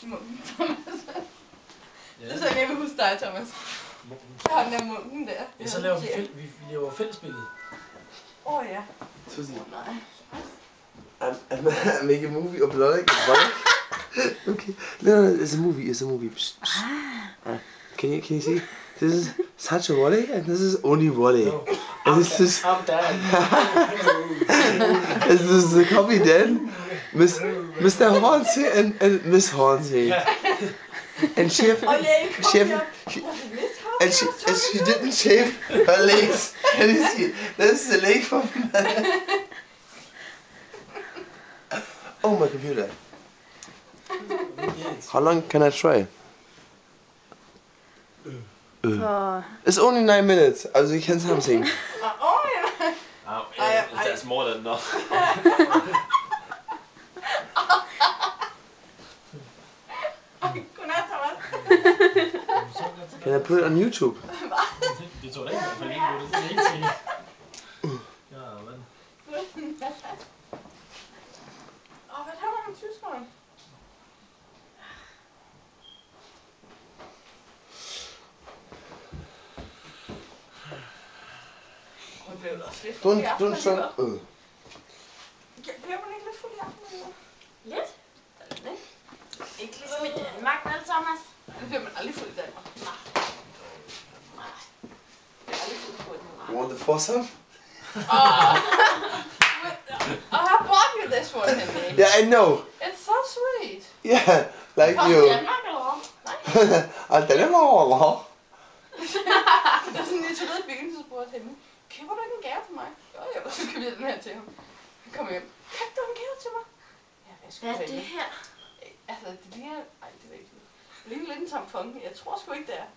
Munken, Thomas. Det er sådan, jeg vil huske dig, Thomas. Jeg har den der munken der. Ja, så laver vi laver fællesbillede. Ja. Susie. Nej. I'm making a movie of Lorik and Wally. Okay. No, it's a movie. It's a movie. Psst, psst. Can you see? This is such a Wally, and this is only Wally. No. And this is I'm dad. this is the copy then, Mr. Hornsey and Miss Hornsey. Yeah. And she didn't shave her legs. Can you see? This is the leg from. Oh, my computer. How long can I try? It's only 9 minutes. Also you can something. That's more than enough. Can I put it on YouTube? Det tror jeg ikke, for lige nu. Det er ikke sikkert. Ja, men. Hvad har du med tyskeren? Don't show. Bliver man ikke lidt fuld i aften? Lidt? Ikke ligesom i Danmark, vel, Thomas? Det bliver man aldrig fuld i Danmark. Nej. Det er aldrig fuld på den. You want the foursome? I have bought you this one, Henry. Yeah, I know. It's so sweet. Yeah, like Fra you. Danmark, eller hvad? Nej. Den er meget. Det er sådan, jeg tog ned i byen, så spurgte Henry, køber du ikke en gave til mig? Jo, så købte jeg den her til ham. Han kom hjem. Købte du en gave til mig? Ja, Hvad er det her? Altså, det ligner... Ej, det ved jeg ikke. Det ligner lidt en tampon. Jeg tror sgu ikke, det er.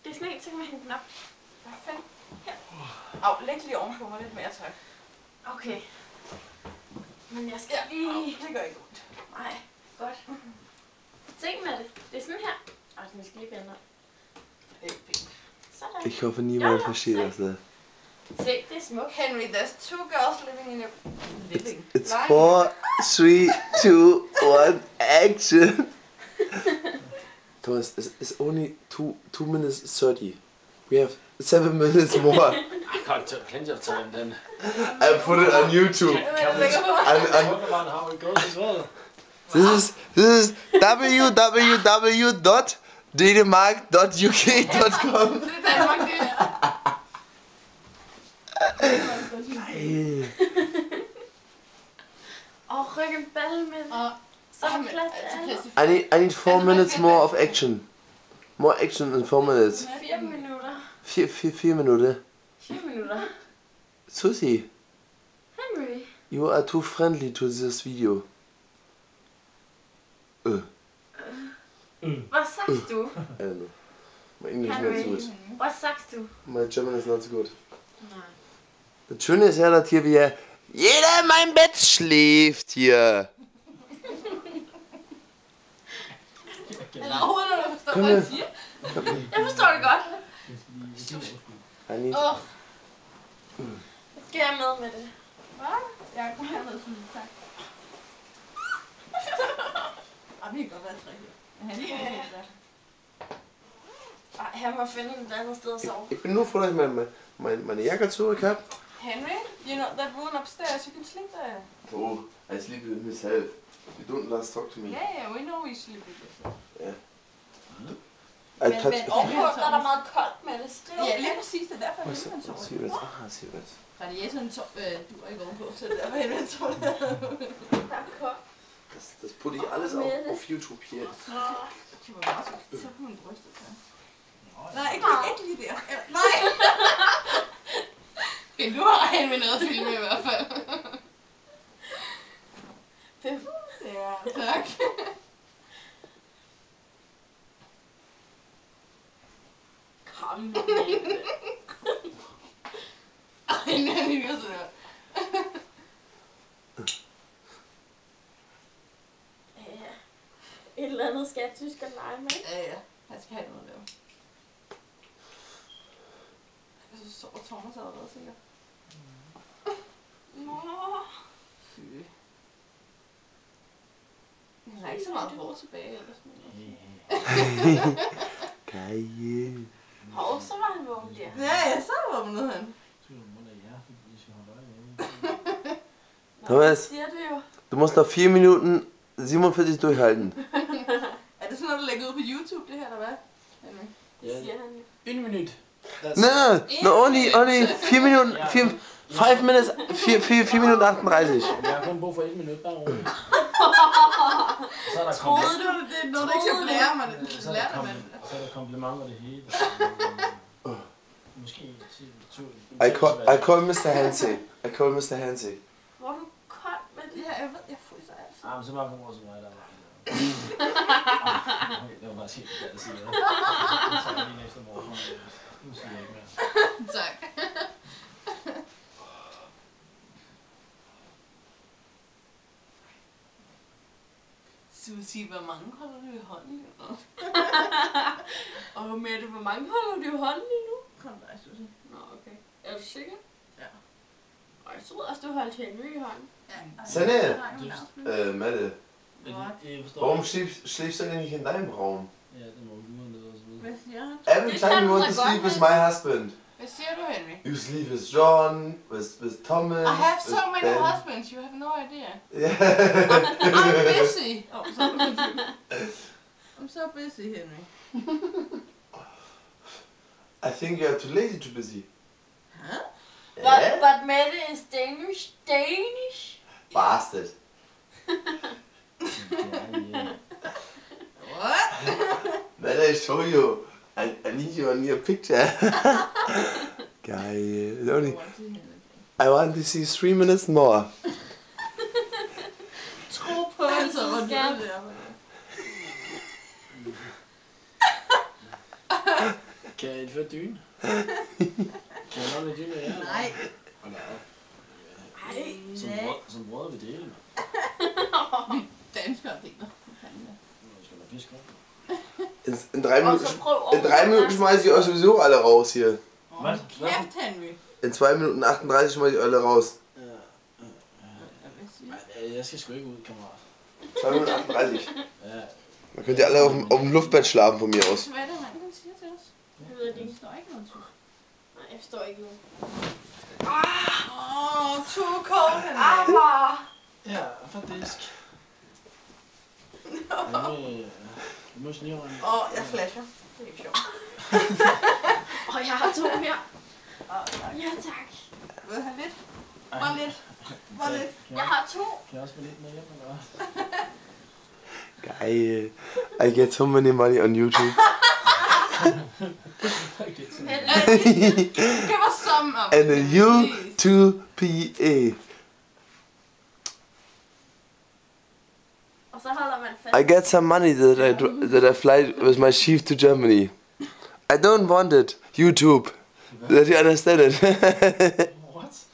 Det er sådan en ting med hende den op. Hvad fanden? Her. Au, læg lige ovenpå mig lidt mere, tak. Okay. Men jeg skal lige... Det gør ikke ondt. Nej, godt. Tænk med det. Det er sådan her. Altså, den skal lige vende. Det er fint. Sådan. Ich hoffe, niemand versteht das. Ne? Se, det er smukt. Henry, there's 2 girls living in a... Living? It's 4, 3, 2, 1, action! Thomas, it's only 2 minutes 30. We have 7 minutes more. I got plenty of time then. I put it on YouTube. Talk about how it goes as well. This is www.denemark.uk.com. Det er Danmark, det her. Ryk en balle med det. Så er der plads til alle. I need 4 minutes more of action. More action in 4 minutes. 4 minutter. 4 minutter. 4 minutter. Susie, Henry. you are too friendly to this video. Hvad sagde du? I don't know. My English is not so good. Hvad sagde du? My German is not so good. Nej. Das Schöne ist ja, dass hier wieder jeder in meinem Bett schläft hier. Overhovedet, du forstår, hvad jeg siger. Jeg forstår det godt. I need... Skal jeg med det? Hvad? Jeg kommer herned, sådan tak. Vi kan godt være 3 her. Han må finde et andet sted at sove. Ich bin nur froh, dass ich meine Jacke zurück habe. Henry, you know that room upstairs, you can sleep there. Oh, I sleep with myself. You don't last talk to me. Yeah, we know you sleep with yourself. Yeah. Men ovenpå, der er der meget koldt med det. Ja, lige præcis, det er derfor, What's Henry that? sover. Serious? Ah, serious. Radiatoren duer ikke ovenpå, så det er derfor, Henry sover der. Der er koldt. Das putte ich alles auf YouTube hier. Det var meget så på min brystet. Nej, ikke lige der. Nej! Okay, nu har Henry noget at filme i hvert fald. Ja, tak. Kom nu med det. Ej, Nanny, jeg sidder. Et eller andet skal jeg tysk at lege med. Ja. Han skal have noget der. Så sover Thomas allerede, sikkert. Nå. Fy. Han har ikke så meget hår tilbage eller sådan noget. Geil. Hov, så var han vågen der. Ja, så vågnede han. Thomas, Siger du jo. du musst noch 4 Minuten 47 durchhalten. Er det sådan noget, du lægger ud på YouTube, det her, eller hvad? Det siger han jo. 1 minut. No, only 4 Minuten, 5 minutes, 4 Minuten 38. Jeg har kun brug for 1 minut, bare roligt. Så er der Troede du, det er noget, du ikke skal lære mig? Det så er lærer der, man. så er der komplimenter det hele. Måske 2. I call Mr. Hansi. Hvor er du kold med det? Ja, jeg ved, jeg fryser altid. Ah, men så bare kom over til mig, der var. Det var bare skidt, hvad jeg siger. Så er det lige efter morgen. Nu siger jeg ikke mere. Tak. Så vil sige, hvor mange holder du i hånden lige nu? Og Mette, hvor mange holder du i hånden lige nu? Kom dig, Susie. Nå, okay. Er du sikker? Ja. Og jeg troede også, du holdt Henry i hånden. Sanne, Mette, Jeg forstår warum ikke. schläfst du denn nicht in deinem Raum? Ja, det må du og så videre. Hvad siger han? Every time you want to sleep with my husband. Hvad siger du, Henry? You sleep with John, with Thomas. I have so with many Ben. husbands, you have no idea. Yeah. I'm busy. Oh, I'm so busy, Henry. I think you're too lazy, too busy. Huh? But Mette is Danish. Bastard. What? Mette, show you. I need you on your picture. Geil. It's only, I want to see 3 minutes more. Tro på en Så skærm. Kan jeg indføre dyne? Kan jeg lave dyne af jer? Nej. Hold da op. Ej, Som brødre vil dele, mand. Danskere deler. Nu skal der fisk op. In 3 Og Minuten, så prøv in 3 Minuten schmeiß ich euch sowieso alle raus hier. Hvad? Kæft, Henry. In 2 Minuten 38 schmeiß ich alle raus. Hvad siger du? Nej, jeg skal sgu ikke ud, kammerat. 2 Minuten 38. Ja. Dann könnt ihr alle auf dem Luftbett schlafen von mir aus. Hvad er det, han siger til os? Jeg ved det Der ikke. står ikke noget tysk. Nej, jeg forstår ikke noget. Too cold, Henry. Ja, faktisk. Du må snige øjnene. Jeg flasher. Det er ikke sjovt. Og jeg har 2 her. Tak. Ja, tak. Vil du have lidt? Bare lidt. Bare lidt. Jeg har 2. Kan jeg også få lidt med hjem, eller hvad? Geil. I get so many money on YouTube. Give us some of And it, a please. U2PA. Og så holder man fast. I get some money that I fly with my chief to Germany. I don't want it. YouTube. That you understand it. What?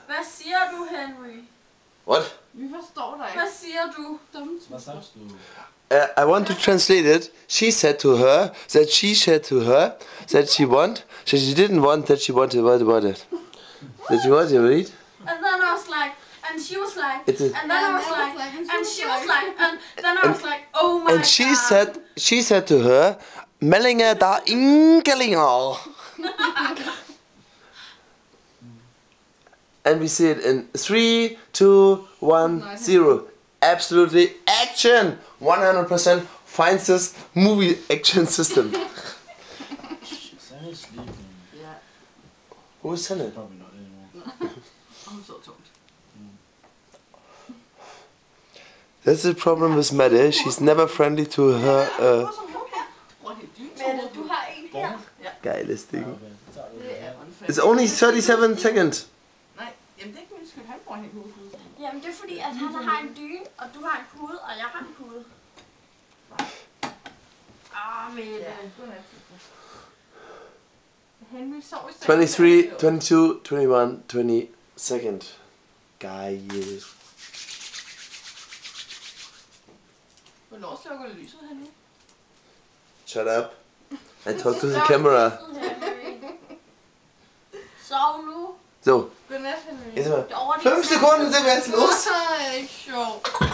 Hvad siger du, Henry? What? Vi forstår dig Hvad ikke. siger du? Dumt. Hvad sagde du? I want to translate it. She said to her that she said to her that she didn't want that she wanted what about it. That she wanted, right? And then I was like, and she was like, It's a- and then I was like, and she was like, and then I was like, oh my And she said to her, Mellinger da Ingelinger. And we see it in 3, 2, 1, 0. Absolutely action! 100% finest movie action system. Sanne is sleeping. Ja. Who is Sanne? Probably not anymore. Hun så tungt. That's the problem with Mette. She's never friendly to her. Mette, du har en her. Geiles Ding. Okay, så tager vi det her. It's only 37 seconds. Nej, jamen det er ikke min skyld. Han bruger helt hovedet. Jamen, det er fordi, at han har en dyne, og du har en pude, og jeg har en pude. Mette. Henry sov i 23, 22, 21, 20 seconds. Geil. Hvornår slukker lyset, Henry? Shut up. I talk to the camera. Sov nu. So, Godnat, Henry. Jetzt mal Over 5 Sekunden sind wir jetzt los. Det er ikke sjovt.